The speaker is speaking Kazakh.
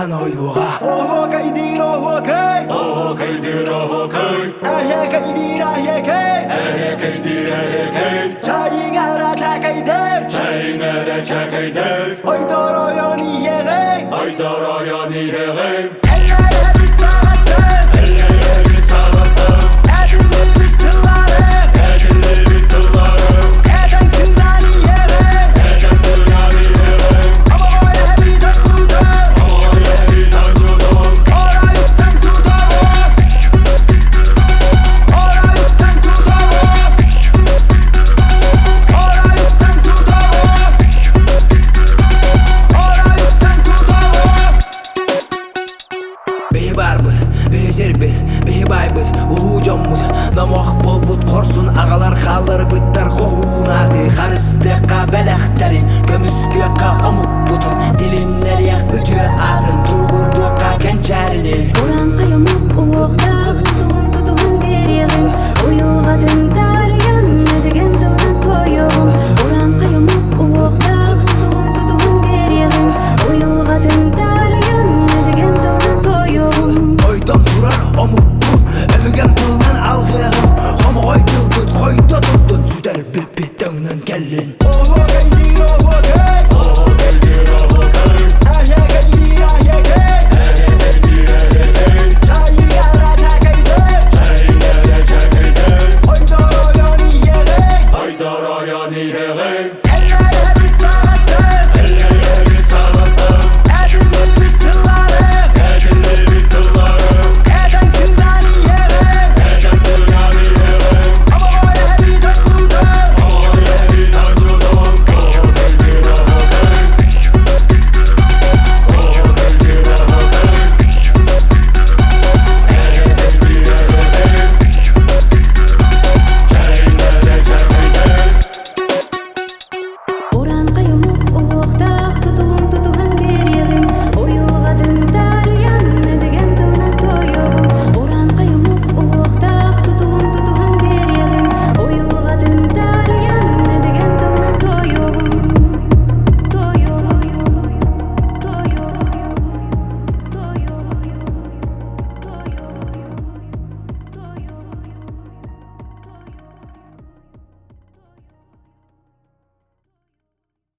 Дан оюға Охо кайдир охо кай Охо кайдир охо кай Ахе кайдир ахе кай Ахе кайдир ахе кай Чайыңара чакайдыр Чайыңара чакайдыр Ойдор ойон иегей Ойдор ойон иегей Әлләре бит сағаттым Әлләре бит сағаттым Әділі бит тыларым Әділі бит тыларым Әдән күндан иегей Әдән күндан иегей Амой әбит ақудым Амой әбит ақудым Орайыттан тұтауым Орайыттан тұтауым Орайыттан тұтауым Орайыттан тұтауым Бейі бар бұд, бейі зер бет, бейі бай бұд, ұлу жон бұд, намақ бол бұд, қорсын ағалар қалыр бұддар қоғуын ады, қарысты қа бәләқтәрін, көміске қа ұмыт бұдын, дилін әрияқ үті адын.